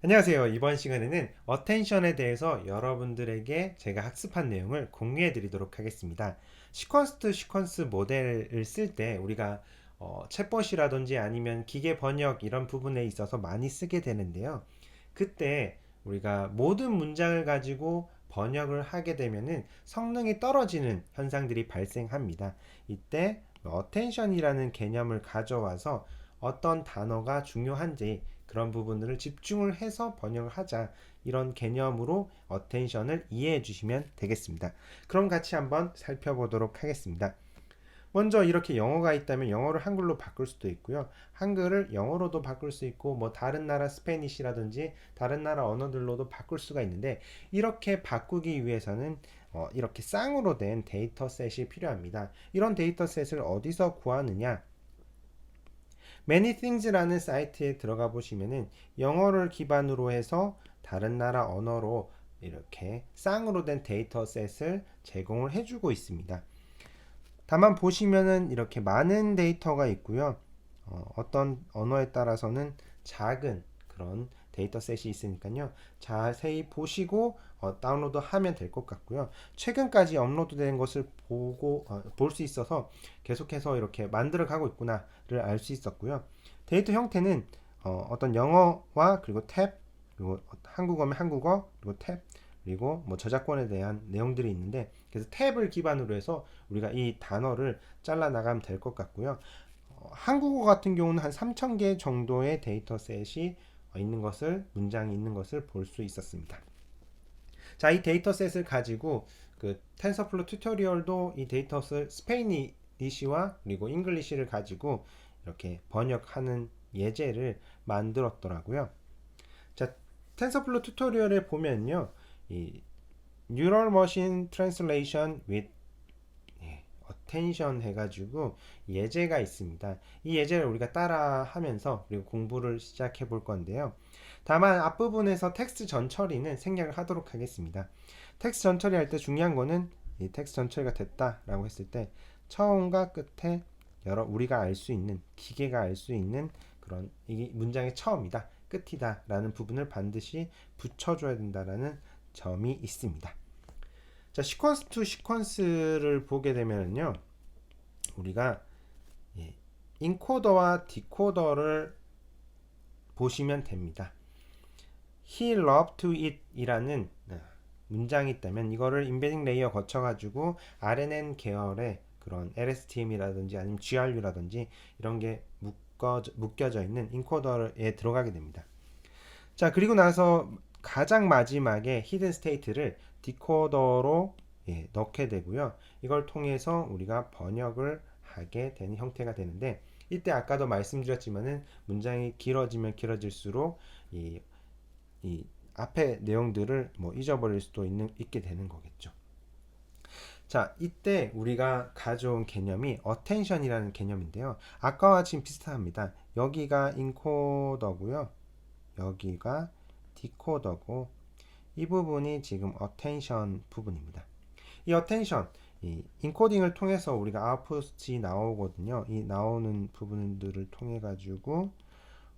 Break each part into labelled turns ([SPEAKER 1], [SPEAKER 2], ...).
[SPEAKER 1] 안녕하세요. 이번 시간에는 어텐션에 대해서 여러분들에게 제가 학습한 내용을 공유해 드리도록 하겠습니다. 시퀀스 투 시퀀스 모델을 쓸 때 우리가 챗봇이라든지 아니면 기계 번역 이런 부분에 있어서 많이 쓰게 되는데요. 그때 우리가 모든 문장을 가지고 번역을 하게 되면은 성능이 떨어지는 현상들이 발생합니다. 이때 어텐션이라는 개념을 가져와서 어떤 단어가 중요한지 그런 부분들을 집중을 해서 번역을 하자, 이런 개념으로 어텐션을 이해해 주시면 되겠습니다. 그럼 같이 한번 살펴보도록 하겠습니다. 먼저 이렇게 영어가 있다면 영어를 한글로 바꿀 수도 있고요. 한글을 영어로도 바꿀 수 있고 뭐 다른 나라 스페니시라든지 다른 나라 언어들로도 바꿀 수가 있는데, 이렇게 바꾸기 위해서는 이렇게 쌍으로 된 데이터셋이 필요합니다. 이런 데이터셋을 어디서 구하느냐? Manythings라는 사이트에 들어가 보시면은 영어를 기반으로 해서 다른 나라 언어로 이렇게 쌍으로 된 데이터셋을 제공을 해주고 있습니다. 다만 보시면은 이렇게 많은 데이터가 있고요. 어떤 언어에 따라서는 작은 그런 데이터셋이 있으니까요. 자세히 보시고 다운로드 하면 될 것 같고요. 최근까지 업로드된 것을 보고 볼 수 있어서 계속해서 이렇게 만들어 가고 있구나를 알 수 있었고요. 데이터 형태는 어떤 영어와 그리고 탭, 그리고 한국어면 한국어, 그리고 탭, 그리고 뭐 저작권에 대한 내용들이 있는데, 그래서 탭을 기반으로 해서 우리가 이 단어를 잘라 나가면 될 것 같고요. 한국어 같은 경우는 한 3,000개 정도의 데이터셋이 있는 것을, 문장이 있는 것을 볼 수 있었습니다. 자, 이 데이터셋을 가지고 그 텐서플로 튜토리얼도 이 데이터셋 스페인이시와 그리고 잉글리시를 가지고 이렇게 번역하는 예제를 만들었더라고요. 자, 텐서플로 튜토리얼에 보면요, 이 Neural Machine Translation with Attention 해가지고 예제가 있습니다. 이 예제를 우리가 따라 하면서 그리고 공부를 시작해 볼 건데요. 다만 앞부분에서 텍스트 전처리는 생략을 하도록 하겠습니다. 텍스트 전처리 할 때 중요한 거는 이 텍스트 전처리가 됐다라고 했을 때 처음과 끝에 우리가 알 수 있는, 기계가 알 수 있는 그런, 이 문장의 처음이다, 끝이다 라는 부분을 반드시 붙여줘야 된다라는 점이 있습니다. 자, 시퀀스 투 시퀀스를 보게 되면요, 우리가 인코더와 디코더를 보시면 됩니다. He loved to eat 이라는 문장이 있다면 이거를 인베딩 레이어 거쳐가지고 RNN 계열의 그런 LSTM이라든지 아니면 GRU라든지 이런 게 묶여져 있는 인코더에 들어가게 됩니다. 자, 그리고 나서 가장 마지막에 히든 스테이트를 디코더로 넣게 되고요. 이걸 통해서 우리가 번역을 하게 되는 형태가 되는데, 이때 아까도 말씀드렸지만은 문장이 길어지면 길어질수록 이 앞에 내용들을 뭐 잊어버릴 수도 있게 되는 거겠죠. 자, 이때 우리가 가져온 개념이 attention이라는 개념인데요. 아까와 지금 비슷합니다. 여기가 인코더고요. 여기가 디코더고, 이 부분이 지금 attention 부분입니다. 이 attention, 이 인코딩을 통해서 우리가 아웃풋이 나오거든요. 이 나오는 부분들을 통해 가지고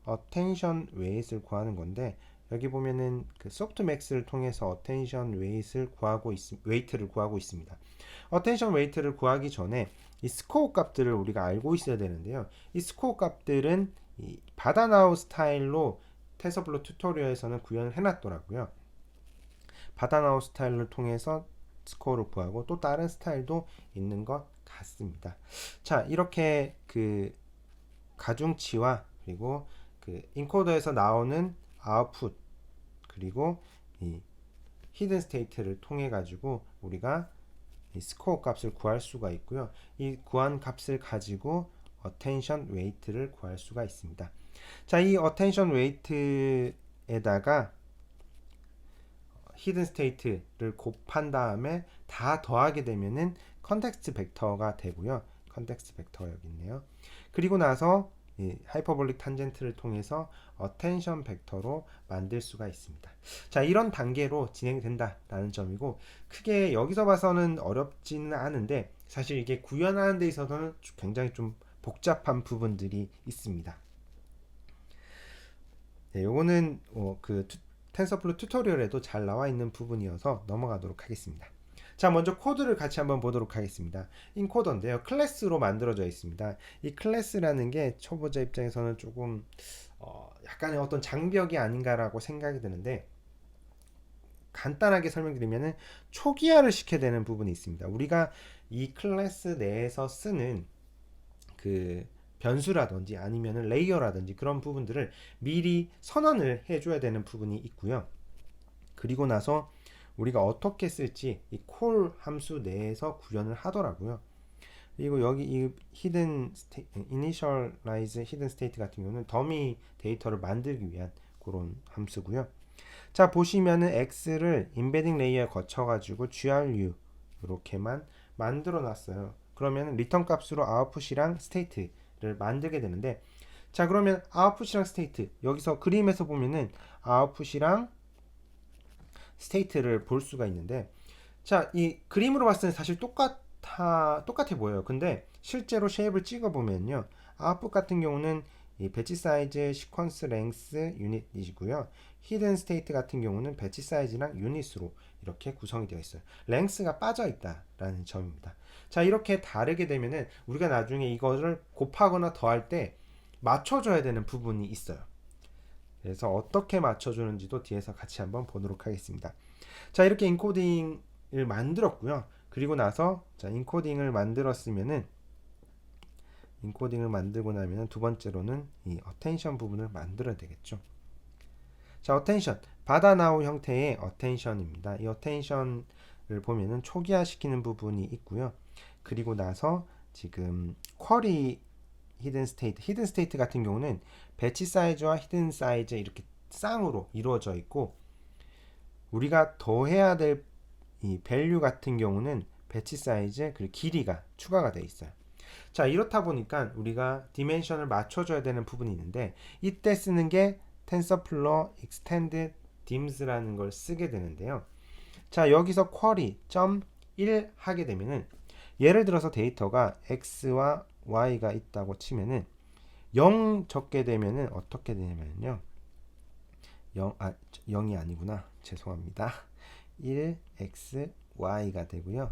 [SPEAKER 1] attention weight을 구하는 건데, 여기 보면은 그 소프트맥스를 통해서 attention weight를 구하고 있습니다. attention weight를 구하기 전에 이 스코어 값들을 우리가 알고 있어야 되는데요. 이 스코어 값들은 이 바다나우 스타일로 텐서플로 튜토리얼에서는 구현을 해놨더라고요. 바다나우 스타일을 통해서 스코어를 구하고 또 다른 스타일도 있는 것 같습니다. 자, 이렇게 그 가중치와 그리고 그 인코더에서 나오는 아웃풋, 그리고 이 히든 스테이트를 통해 가지고 우리가 이 스코어 값을 구할 수가 있고요. 이 구한 값을 가지고 attention weight를 구할 수가 있습니다. 자, 이 attention weight에다가 히든 스테이트를 곱한 다음에 다 더하게 되면은 컨텍스트 벡터가 되고요. 컨텍스트 벡터가 여기 있네요. 그리고 나서 이 하이퍼볼릭 탄젠트를 통해서 어텐션 벡터로 만들 수가 있습니다. 자, 이런 단계로 진행이 된다라는 점이고, 크게 여기서 봐서는 어렵지는 않은데 사실 이게 구현하는 데 있어서는 굉장히 좀 복잡한 부분들이 있습니다. 네, 요거는 텐서플로 튜토리얼에도 잘 나와 있는 부분이어서 넘어가도록 하겠습니다. 자, 먼저 코드를 같이 한번 보도록 하겠습니다. 인코더인데요. 클래스로 만들어져 있습니다. 이 클래스라는 게 초보자 입장에서는 조금 약간의 어떤 장벽이 아닌가라고 생각이 드는데, 간단하게 설명드리면은 초기화를 시켜야 되는 부분이 있습니다. 우리가 이 클래스 내에서 쓰는 그 변수라든지 아니면은 레이어라든지 그런 부분들을 미리 선언을 해줘야 되는 부분이 있고요. 그리고 나서 우리가 어떻게 쓸지 이 콜 함수 내에서 구현을 하더라고요. 그리고 여기 이 initialize hidden state 같은 경우는 더미 데이터를 만들기 위한 그런 함수고요. 자, 보시면은 x를 인베딩 레이어에 거쳐 가지고 GRU 이렇게만 만들어 놨어요. 그러면 리턴 값으로 아웃풋이랑 스테이트를 만들게 되는데, 자, 그러면 아웃풋이랑 스테이트, 여기서 그림에서 보면은 아웃풋이랑 스테이트를 볼 수가 있는데, 자, 이 그림으로 봤을 때 사실 똑같아 보여요. 근데 실제로 쉐입을 찍어 보면요, 아웃풋 같은 경우는 이 배치 사이즈, 시퀀스 랭스, 유닛이고요. 히든 스테이트 같은 경우는 배치 사이즈랑 유닛으로 이렇게 구성이 되어 있어요. 랭스가 빠져 있다라는 점입니다. 자, 이렇게 다르게 되면은 우리가 나중에 이거를 곱하거나 더할 때 맞춰줘야 되는 부분이 있어요. 그래서 어떻게 맞춰주는지도 뒤에서 같이 한번 보도록 하겠습니다. 자, 이렇게 인코딩을 만들었고요. 그리고 나서 자, 인코딩을 만들고 나면 두 번째로는 이 어텐션 부분을 만들어야 되겠죠. 자, 어텐션 받아 나온 형태의 어텐션입니다. 이 어텐션을 보면은 초기화 시키는 부분이 있고요. 그리고 나서 지금 쿼리 히든 스테이트 같은 경우는 배치 사이즈와 히든 사이즈 이렇게 쌍으로 이루어져 있고, 우리가 더해야 될 이 밸류 같은 경우는 배치 사이즈 그리고 길이가 추가가 되어 있어요. 자, 이렇다 보니까 우리가 디멘션을 맞춰줘야 되는 부분이 있는데, 이때 쓰는 게 TensorFlow Extended Dims라는 걸 쓰게 되는데요. 자, 여기서 query .1 하게 되면은, 예를 들어서 데이터가 x와 y가 있다고 치면은 0 적게 되면은 어떻게 되냐면요. 0이 아니구나. 죄송합니다. 1 x y가 되고요.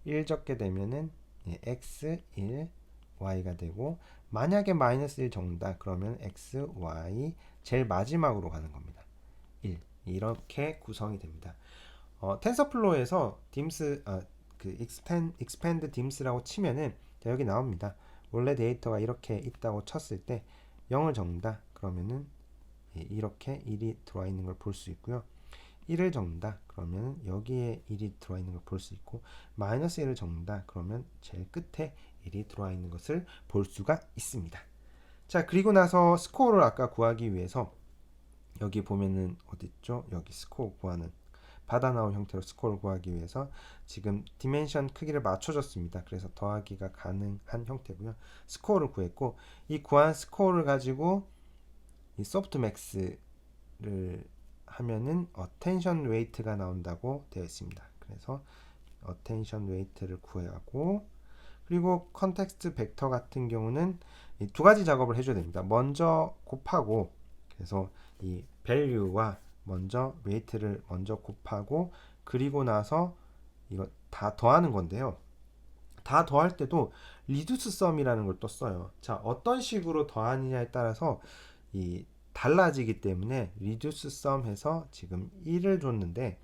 [SPEAKER 1] 1 적게 되면은 x 1 y가 되고, 만약에 마이너스 1 적는다 그러면 x y 제일 마지막으로 가는 겁니다. 1 이렇게 구성이 됩니다. 텐서플로우에서 dims expand dims라고 치면은 여기 나옵니다. 원래 데이터가 이렇게 있다고 쳤을 때 0을 적는다 그러면은 이렇게 1이 들어와 있는 걸 볼 수 있고요. 1을 적는다 그러면 여기에 1이 들어와 있는 걸 볼 수 있고, 마이너스 1을 적는다 그러면 제일 끝에 1이 들어와 있는 것을 볼 수가 있습니다. 자, 그리고 나서 스코어를 아까 구하기 위해서 여기 보면은 어딨죠? 여기 스코어 구하는 받아 나온 형태로 스코어를 구하기 위해서 지금 디멘션 크기를 맞춰줬습니다. 그래서 더하기가 가능한 형태고요. 스코어를 구했고, 이 구한 스코어를 가지고 이 소프트맥스를 하면은 어텐션 웨이트가 나온다고 되어 있습니다. 그래서 어텐션 웨이트를 구하고, 그리고 컨텍스트 벡터 같은 경우는 이 두 가지 작업을 해줘야 됩니다. 먼저 곱하고, 그래서 이 value와 먼저 웨이트를 먼저 곱하고, 그리고 나서 이거 다 더하는 건데요. 다 더할 때도 리듀스 썸이라는 걸 또 써요. 자, 어떤 식으로 더하느냐에 따라서 이 달라지기 때문에 리듀스 썸 해서 지금 1을 줬는데,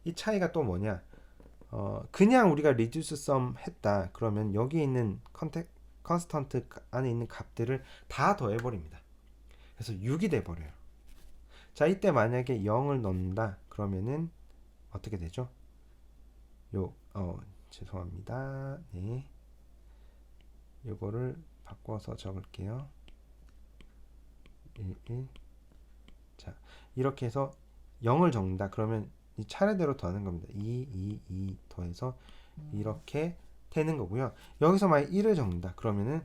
[SPEAKER 1] 이 차이가 또 뭐냐, 그냥 우리가 리듀스 썸 했다 그러면 여기 있는 컨스턴트 안에 있는 값들을 다 더해버립니다. 그래서 6이 돼버려요. 자, 이때 만약에 0을 넣는다 그러면은 어떻게 되죠? 죄송합니다. 네, 요거를 바꿔서 적을게요. 1, 1. 자, 이렇게 해서 0을 적는다 그러면 이 차례대로 더하는 겁니다. 2 더해서 이렇게 되는 거고요. 여기서 만약 1을 적는다 그러면은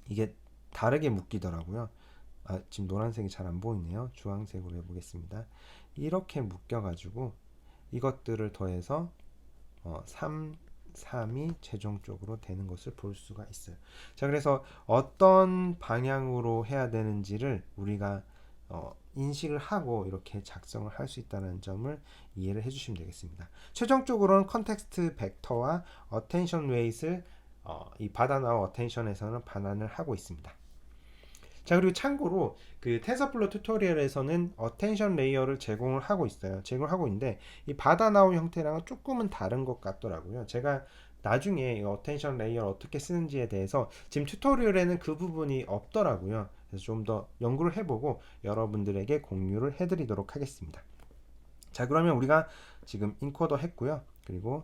[SPEAKER 1] 이게 다르게 묶이더라고요. 지금 노란색이 잘 안 보이네요. 주황색으로 해보겠습니다. 이렇게 묶여가지고 이것들을 더해서 3이 최종적으로 되는 것을 볼 수가 있어요. 자, 그래서 어떤 방향으로 해야 되는지를 우리가 인식을 하고 이렇게 작성을 할 수 있다는 점을 이해를 해주시면 되겠습니다. 최종적으로는 컨텍스트 벡터와 어텐션 웨이트를 이 바다나와 어텐션에서는 반환을 하고 있습니다. 자, 그리고 참고로 그 텐서플로우 튜토리얼에서는 어텐션 레이어를 제공을 하고 있어요. 제공을 하고 있는데 이 바다나우 형태랑은 조금은 다른 것 같더라고요. 제가 나중에 이 어텐션 레이어 어떻게 쓰는지에 대해서 지금 튜토리얼에는 그 부분이 없더라고요. 그래서 좀 더 연구를 해보고 여러분들에게 공유를 해드리도록 하겠습니다. 자, 그러면 우리가 지금 인코더 했고요. 그리고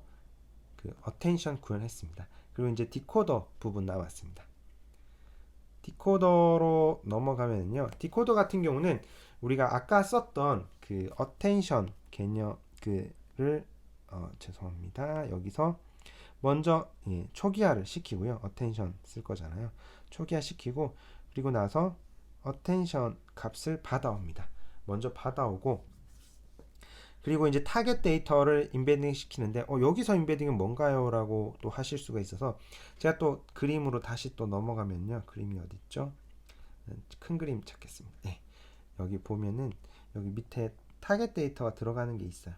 [SPEAKER 1] 그 어텐션 구현했습니다. 그리고 이제 디코더 부분 남았습니다. 디코더로 넘어가면요. 디코더 같은 경우는 우리가 아까 썼던 그 어텐션 개념 그를 죄송합니다. 여기서 먼저 초기화를 시키고요. 어텐션 쓸 거잖아요. 초기화 시키고 그리고 나서 어텐션 값을 받아옵니다. 먼저 받아오고 그리고 이제 타겟 데이터를 인베딩 시키는데 여기서 인베딩은 뭔가요? 라고 또 하실 수가 있어서 제가 또 그림으로 다시 또 넘어가면요. 그림이 어디 있죠? 큰 그림 찾겠습니다. 네. 여기 보면은 여기 밑에 타겟 데이터가 들어가는 게 있어요.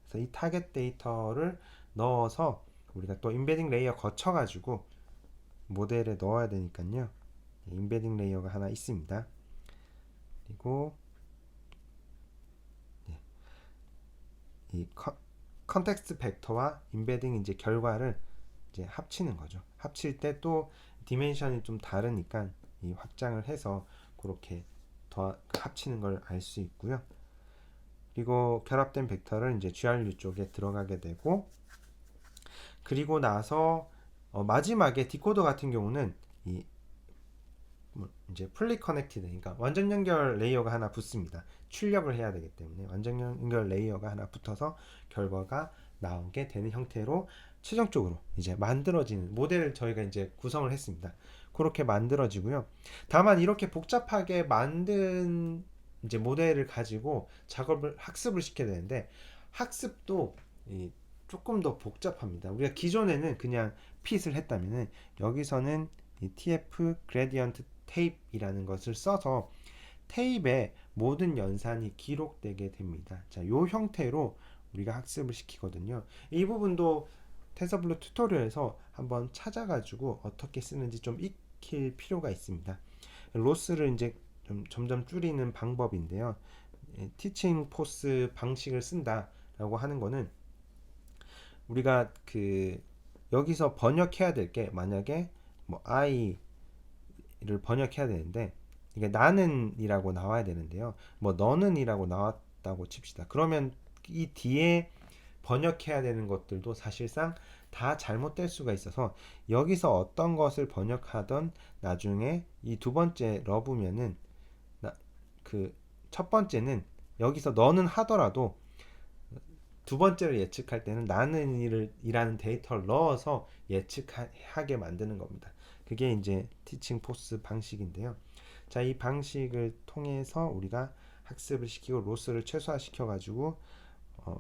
[SPEAKER 1] 그래서 이 타겟 데이터를 넣어서 우리가 또 인베딩 레이어 거쳐 가지고 모델에 넣어야 되니까요. 인베딩 레이어가 하나 있습니다. 그리고 이 컨텍스트 벡터와 인베딩 이제 결과를 이제 합치는 거죠. 합칠 때 또 디멘션이 좀 다르니까 이 확장을 해서 그렇게 더 합치는 걸 알 수 있고요. 그리고 결합된 벡터를 이제 GRU 쪽에 들어가게 되고 그리고 나서 마지막에 디코더 같은 경우는 이 이제 풀리 커넥티드 그러니까 완전 연결 레이어가 하나 붙습니다. 출력을 해야 되기 때문에 완전 연결 레이어가 하나 붙어서 결과가 나오게 되는 형태로 최종적으로 이제 만들어지는 모델을 저희가 이제 구성을 했습니다. 그렇게 만들어지고요. 다만 이렇게 복잡하게 만든 이제 모델을 가지고 학습을 시켜야 되는데 학습도 조금 더 복잡합니다. 우리가 기존에는 그냥 핏을 했다면은 여기서는 이 TF 그레디언트 테이프이라는 것을 써서 테이프에 모든 연산이 기록되게 됩니다. 자, 요 형태로 우리가 학습을 시키거든요. 이 부분도 텐서플로우 튜토리얼에서 한번 찾아가지고 어떻게 쓰는지 좀 익힐 필요가 있습니다. 로스를 이제 좀 점점 줄이는 방법인데요. 티칭 포스 방식을 쓴다라고 하는 거는 우리가 그 여기서 번역해야 될 게 만약에 뭐 I를 번역해야 되는데 이게 나는이라고 나와야 되는데요. 뭐 너는이라고 나왔다고 칩시다. 그러면 이 뒤에 번역해야 되는 것들도 사실상 다 잘못될 수가 있어서 여기서 어떤 것을 번역하던 나중에 이 두 번째 러브면은 그 첫 번째는 여기서 너는 하더라도 두 번째를 예측할 때는 나는 이라는 데이터를 넣어서 예측하게 만드는 겁니다. 그게 이제 티칭 포스 방식인데요. 자, 이 방식을 통해서 우리가 학습을 시키고 로스를 최소화시켜 가지고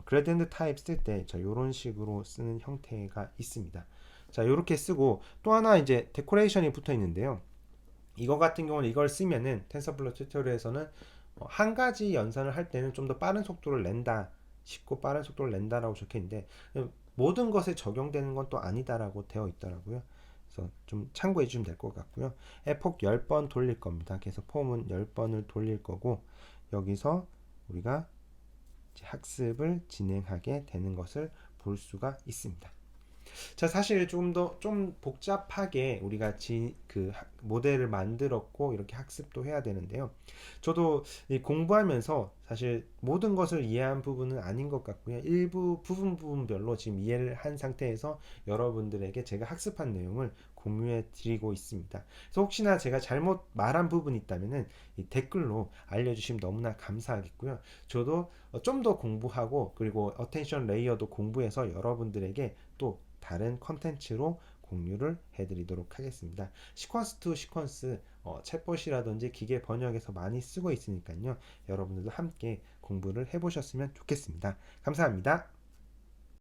[SPEAKER 1] 그레디언트 타입 쓸 때 이런 식으로 쓰는 형태가 있습니다. 자, 이렇게 쓰고 또 하나 이제 데코레이션이 붙어 있는데요. 이거 같은 경우는 이걸 쓰면은 텐서플로우 튜토리얼에서는 한 가지 연산을 할 때는 좀 더 빠른 속도를 낸다, 쉽고 빠른 속도를 낸다라고 적혀 있는데 모든 것에 적용되는 건 또 아니다라고 되어 있더라고요. 그래서 좀 참고해 주시면 될 것 같고요. 에폭 10번 돌릴 겁니다. 그래서 폼은 10번을 돌릴 거고 여기서 우리가 학습을 진행하게 되는 것을 볼 수가 있습니다. 자, 사실 좀 복잡하게 우리가 모델을 만들었고 이렇게 학습도 해야 되는데요. 저도 공부하면서 사실 모든 것을 이해한 부분은 아닌 것 같고요. 일부 부분별로 지금 이해를 한 상태에서 여러분들에게 제가 학습한 내용을 공유해 드리고 있습니다. 그래서 혹시나 제가 잘못 말한 부분이 있다면은 이 댓글로 알려주시면 너무나 감사하겠고요. 저도 좀 더 공부하고 그리고 어텐션 레이어도 공부해서 여러분들에게 또 다른 컨텐츠로 공유를 해드리도록 하겠습니다. 시퀀스 투 시퀀스 챗봇이라든지 기계 번역에서 많이 쓰고 있으니까요. 여러분들도 함께 공부를 해보셨으면 좋겠습니다. 감사합니다.